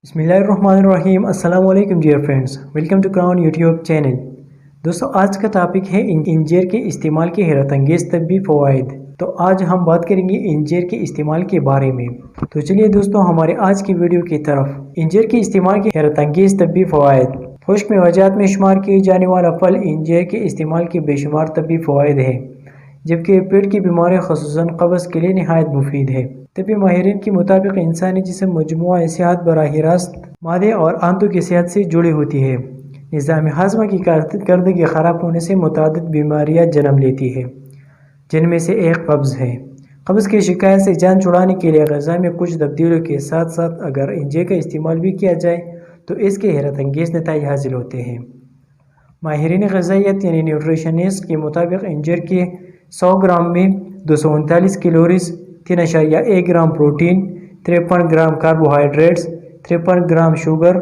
बिस्मिल्लाहिर्रहमानिर्रहीम। अस्सलाम वालेकुम dear friends, welcome to Crown YouTube channel. दोस्तों, आज का टॉपिक है इंजीर के इस्तेमाल के हैरत अंगेज़ तब्बी फ़वाइद। तो आज हम बात करेंगे इंजीर के इस्तेमाल के बारे में। तो चलिए दोस्तों, हमारे आज की वीडियो की तरफ। इंजीर के इस्तेमाल के हैरत अंगेज़ तब्बी फ़वाइद। खुश्क मेवाजात में शुमार किए जाने वाला फल इंजीर के इस्तेमाल के बेशुमार तब्बी फ़वाइद है, जबकि पेट की बीमारी ख़ुसूसन कब्ज़ के लिए नहायत मुफीद है। तबी माहिरीन के मुताबिक इंसानी जिस्म मजमूआ सेहत बराह रास्त मादे और आंतों की सेहत से जुड़ी होती है। निज़ाम हाज़मा की कारकर्दगी ख़राब होने से मुतादिद बीमारियाँ जन्म लेती है, जिनमें से एक कब्ज़ है। कब्ज़ की शिकायत से जान छुड़ाने के लिए ग़िज़ा में कुछ तब्दीलियों के साथ साथ अगर इंजीर का इस्तेमाल भी किया जाए तो इसके हैरत अंगेज़ नताइज हासिल होते हैं। माहिरीन ग़िज़ाइयत यानी न्यूट्रिशनिस्ट के मुताबिक इंजीर के 100 ग्राम में 239 calories, 3.1 gram protein, 53 gram carbohydrates, 53 gram sugar,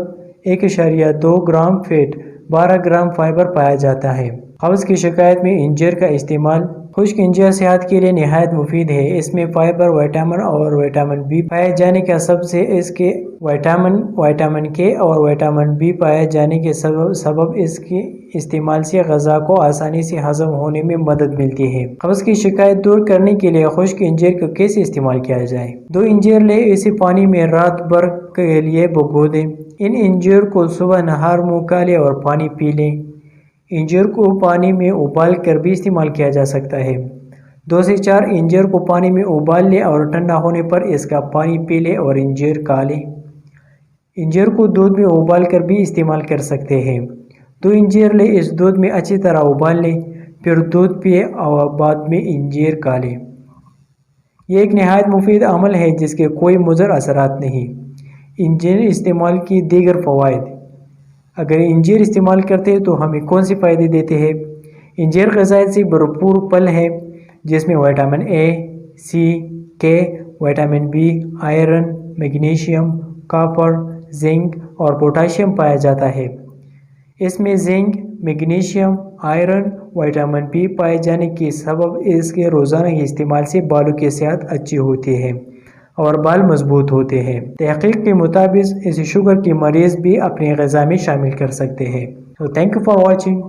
1.2 gram fat, 12 gram fibre पाया जाता है। कब्ज़ की शिकायत में इंजीर का इस्तेमाल। खुश्क इंजीर सेहत के लिए नहायत मुफीद है। इसमें फाइबर, विटामिन और विटामिन बी पाए जाने का सबसे इसके विटामिन के और विटामिन बी पाए जाने के सबब इसके इस्तेमाल से ग़िज़ा को आसानी से हज़म होने में मदद मिलती है। कब्ज़ की शिकायत दूर करने के लिए खुश्क इंजीर को कैसे इस्तेमाल किया जाए? 2 इंजीर ले, इसे पानी में रात भर के लिए भिगो दें। इन इंजीर को सुबह नहार मुँह काले और पानी पी लें। इंजीर को पानी में उबाल कर भी इस्तेमाल किया जा सकता है। 2 से 4 इंजीर को पानी में उबाल लें और ठंडा होने पर इसका पानी पी लें और इंजीर खा लें। इंजीर को दूध में उबाल कर भी इस्तेमाल कर सकते हैं। 2 इंजीर ले, इस दूध में अच्छी तरह उबाल लें, फिर दूध पिए और बाद में इंजीर खा लें। यह एक नहायत मुफीद अमल है जिसके कोई मुज़र असरात नहीं। इंजीर इस्तेमाल की दीगर फ़वाइद। अगर इंजीर इस्तेमाल करते हैं तो हमें कौन से फ़ायदे देते हैं? इंजीर ग़िज़ायत से भरपूर फल है जिसमें vitamin A, C, K, vitamin B, iron, magnesium, copper, zinc और पोटाशियम पाया जाता है। इसमें zinc, magnesium, iron, vitamin B पाए जाने के सबब इसके रोज़ाना इस्तेमाल से बालों की सेहत अच्छी होती है और बाल मजबूत होते हैं। तहक़ीक़ के मुताबिक इसे शुगर के मरीज़ भी अपने ग़िज़ा में शामिल कर सकते हैं। तो थैंक यू फॉर वॉचिंग।